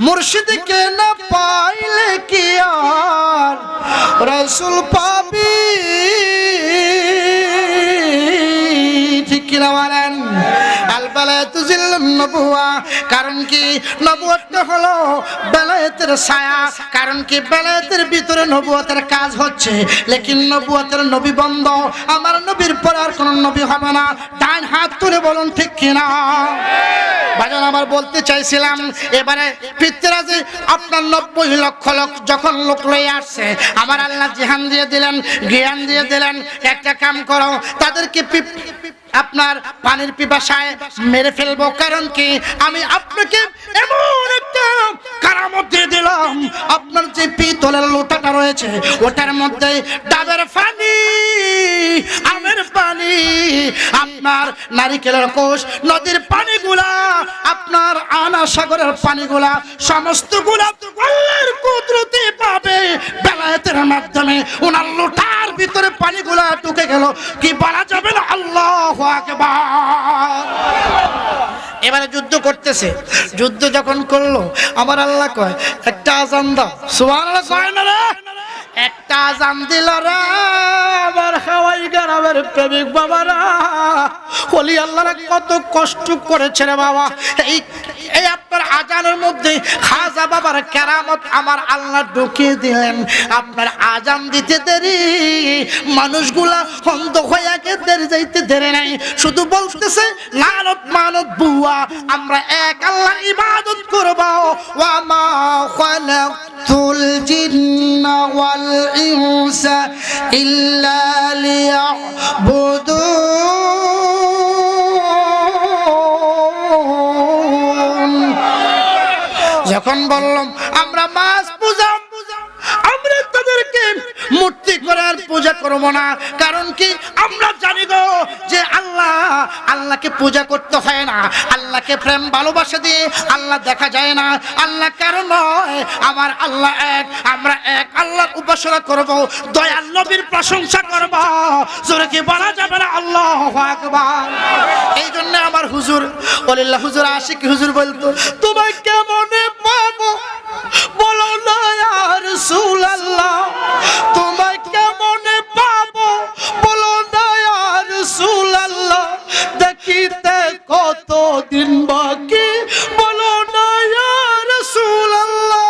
মুর্শিদকে না পাইলে কি আর রাসূল পাবি? ঠিক কি না বলেন? আল বালায়াতু জিল্লুন নবুয়া, কারণ কি নবুয়তটা হলো বেলায়েতের ছায়া। কারণ কি বেলায়েতের ভিতরে নবুয়তের কাজ হচ্ছে, লেকিন নবুয়তের নবী বন্ধ। আমার নবীর পর আর কোন নবী হবে না। ডান হাত তুলে বলুন ঠিক কিনা। ভাইজান আমার বলতে চাইছিলাম, এবারে পৃথ্বীরাজে আপনার 90 লক্ষ লোক যখন লোক লয়ে আসছে, আমার আল্লাহ জিহান দিয়ে দিলেন, জ্ঞান দিয়ে দিলেন, একটা কাম করো, তাদেরকে আপনার পানির পিপাসায় মেরে ফেলবো। কারণ কি আমি আপনাকে এমন একটা কারামত দিয়ে দিলাম, আপনার যে পিতলের লোটাটা রয়েছে ওটার মধ্যে ডাবের পানি, আমের পানি, আপনার নারিকেলের কোষ, নদীর পানিগুলা, আপনার আনা সাগরের পানিগুলা, সমস্তগুলা আল্লাহর কুদরতে পাবে। বেলায়েতের মাধ্যমে ওনার লোটার ভিতরে পানিগুলা ঢুকে গেল। কি বলা যাবে না? আল্লাহু আকবার। এবারে যুদ্ধ করতেছে, যুদ্ধ যখন করলো আমার আল্লাহ কয় একটা আজান দাও। সুবহানাল্লাহ কয় না রে? একটা আজান দিল রে আমার হাওয়াই গ্রামের প্রেমিক বাবারা, ওলি আল্লাহরা কত কষ্ট করেছে রে বাবা। এই আপনার আজানের মধ্যে খাজা বাবার কেরামত আমার আল্লাহ ঢুকিয়ে দিলেন। আপনার আজান দিতে দেরি, মানুষগুলা অন্ধ হয়ে দেরি যাইতে দেরি নাই, শুধু বলতেছে লানত মানত বুয়া, আমরা এক আল্লাহর ইবাদত করব। ওয়া মা খালাকতুল জিন্না ওয়াল ইনসা ইল্লা লিয়াবুদুন। যখন বললাম আমরা মাছ পূজা, আমরা তাদেরকে মূর্তি করার পূজা করব না। কারণ কি আমরা জানি গো যে আল্লাহকে পূজা করতে হয় না, আল্লাহকে প্রেম ভালোবাসা দিয়ে আল্লাহ দেখা যায় না। আল্লাহ কারণ নয়, আমার আল্লাহ এক, আমরা এক আল্লাহর উপাসনা করব, দয়াল নবীর প্রশংসা করব। জোরে কি বলা যাবে না? আল্লাহু আকবার। এই জন্য আমার হুজুর ওলিল্লাহ হুজুর আশিক হুজুর বলতো, তোমায় কেমনে পাবো বলো না ইয়া রাসূলুল্লাহ, তোমায় কেমনে পাবো বলো না ইয়া রাসূলুল্লাহ, দেখিতে কতদিন বাকি বলো না ইয়া রাসূলুল্লাহ,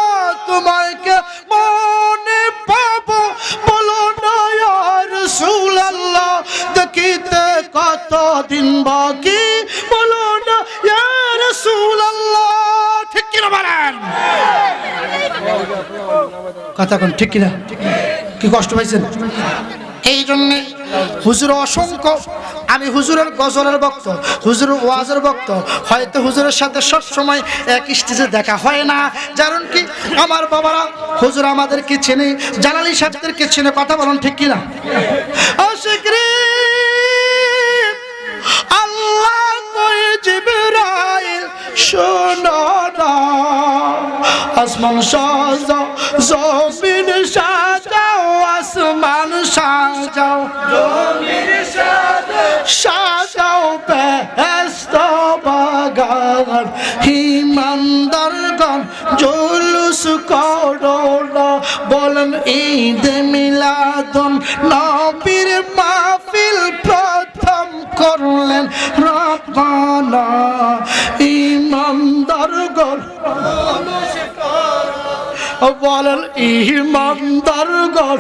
তোমায় কেমনে পাবো বলো না ইয়া রাসূলুল্লাহ, দেখিতে কতদিন বাকি বলো না ইয়া রাসূলুল্লাহ। ঠিক কি না বলেন? কথা কোন ঠিক কিনা? কি কষ্ট পাইছেন? এই জন্য হুজুর অসংখ্য, আমি হুজুরের গজলের ভক্ত, হুজুরের ওয়াজের ভক্ত, হয়তো হুজুরের সাথে সব সময় এক স্টেজে দেখা হয় না। কারণ কি আমার বাবারা হুজুর আমাদেরকে চেনে, জালালি সাহেবদেরকে চেনে। কথা বলুন ঠিক কিনা? আল্লাহ কই জিবরাইল শোনো না, আসমান সাজাও, জমিন সাজাও, আসমান সাজাও, জমিন সাজাও, বেহেশত বাগান, ইমানদারগণ জুলুস করো না। বলেন ঈদ মিলাদুন নবীর মাহফিল প্রথম করলেন রব্বানা, ইমানদারগণ বলেন ইমানদারগণ।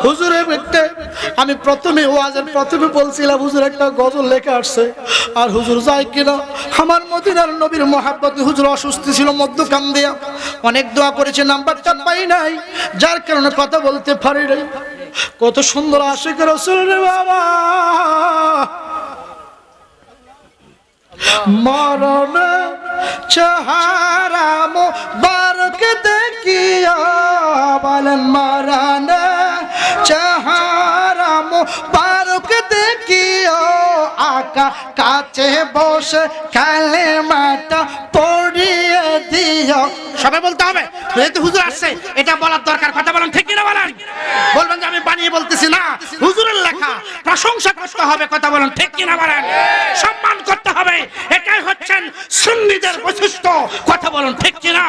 হুজুরের একটা আমি প্রথমে ওয়াজের প্রথমে বলছিলাম হুজুর একটা গজল লেখা আসছে, আর হুজুর যায় কিনা আমার মদিনার নবীর মহাব্বতে হুজুর অসুস্থ ছিল মধ্যকান দিয়া, অনেক দোয়া করেছে, নাম্বারটা পাই নাই, যার কারণে কথা বলতে পারি নাই। কত সুন্দর আশিক রাসূল রে বাবা। মরণ চেহারা মুবারক দেখিয়া, বলেন মরণ চেহারা মুবারক দেখিয়া, আকা কাছে বসে কালেমাটা পড়িয়ে দিও। সবাই বলতে হবে, যেহেতু হুজুর আসছে এটা বলার দরকার। কথা বলেন ঠিক কিনা বলেন? বলবেন যে আমি বানিয়ে বলতেছি না, হুজুরের লেখা প্রশংসা করতে হবে, কথা বলেন ঠিক কিনা বলেন, সম্মান করতে হবে, এটাই হচ্ছেন সুন্নিদের বৈশিষ্ট্য, কথা বলেন ঠিক কিনা।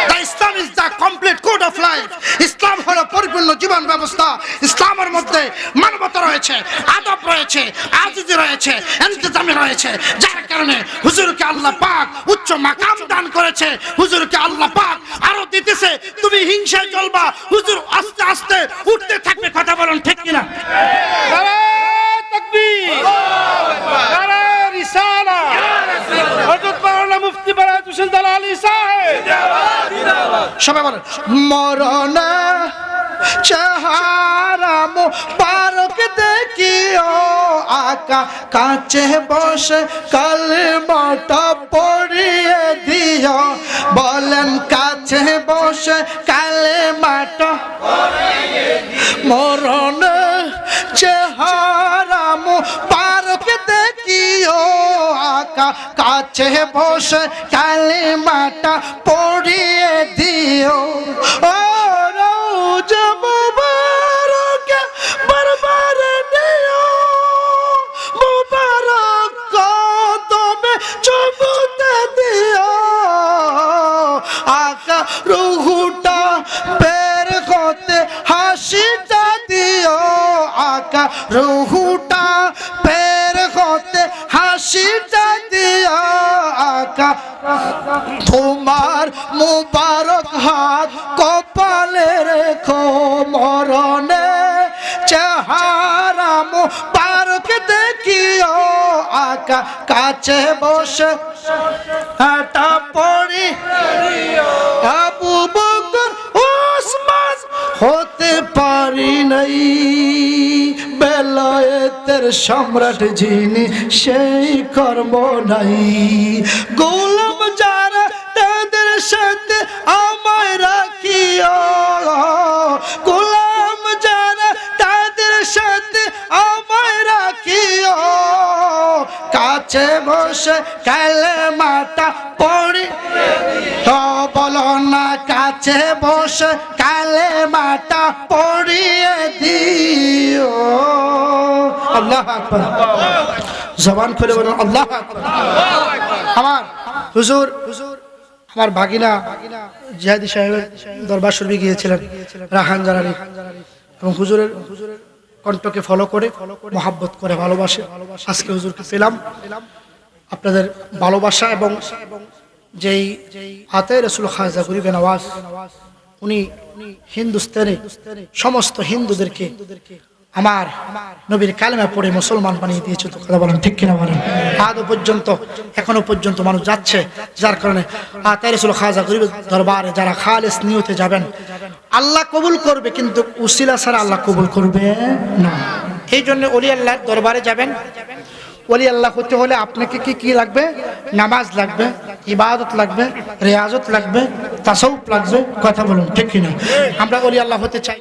The Islam is the complete code of life, ইসলাম হলো পরিপূর্ণ জীবন ব্যবস্থা। ইসলামের মধ্যে মানবতা রয়েছে, আদব রয়েছে, আজিজি রয়েছে, ইন্তেজামি রয়েছে, যার কারণে হুজুরকে আল্লাহ পাক উচ্চ মাকাম দান করেছে। হুজুরকে আল্লাহ পাক আরো দিতেছে, তুমি হিংসায় চলবা, হুজুর আস্তে আস্তে উঠতে থাকবে, কথা বলেন ঠিক কিনা। নারে তাকবীর, নারে রিসালাত, হযরত মাওলানা মুফতি বারাত হোসেন দালালি সাহেব, সবাই বলেন মরণ চেহারা মুবারক দেখিও, আকা কাছে বসে কালেমাটা পড়িয়ে দিও, বলেন কাছে বসে কালেমাটা মরণ চেহারা মুবারক দেখিও, আকা কাছে বসে কালেমাটা পড়িয়ে দিও। ও রওজা মুবারক বারবার নিও, মুবারক কদমে চুমুতে দিও, আকা রুহুটা বের হতে হাসিটা দিও, আকা রুহুটা বের হতে হাসিটা দিও, আকা তোমার মুবারক হাত কপালে রেখো, মরণে চেহারা মুবারক দেখিও, আকা কাছে বসে হাঁটা পড়ি আবু বকর ওসমান হতে পারি নাই, বেলায়েতের সম্রাট যিনি সেই কর্ম নাই, গোলাম যারা তাদের সাথে আমায় রাখিও, গোলাম যারা তাদের সাথে আমায় রাখিও, কাছে বসে কালেমাটা পড়ি, তো বলো না কাছে বসে কালেমাটা পড়িয়ে দিও। আল্লাহু আকবার, জবান খুলে বলুন আল্লাহু আকবার। আমার হুজুর, আমার ভাগিনা জিহাদি সাহেবের দরবার শরীফে গিয়েছিলেন রাহান জালালি, এবং হুজুরের কণ্ঠকে ফলো করে মহাব্বত করে ভালোবাসে। আজকে হুজুরকে পেলাম, আপনাদের ভালোবাসা এবং যেই হাতে রসুল খাজা গরিব নওয়াজ, উনি হিন্দুস্তানে সমস্ত হিন্দুদেরকে আমার নবীর কালেমা পড়ে মুসলমান বানিয়ে দিয়েছে, তো কথা বলেন ঠিক কিনা বলেন। আদৌ পর্যন্ত এখনো পর্যন্ত মানুষ যাচ্ছে, যার কারণে আতাই রাসূল খাজা গরিব দরবারে যারা খালেস নিয়তে যাবেন আল্লাহ কবুল করবে, কিন্তু উসিলা ছাড়া আল্লাহ কবুল করবে না। এই জন্য ওলি আল্লাহর দরবারে যাবেন। ওলি আল্লাহ হতে হলে আপনাকে কি কি লাগবে? নামাজ লাগবে, ইবাদত লাগবে, রিয়াজত লাগবে, তাসাউফ লাগবে, কথা বলুন ঠিক কিনা। আমরা ওলি আল্লাহ হতে চাই।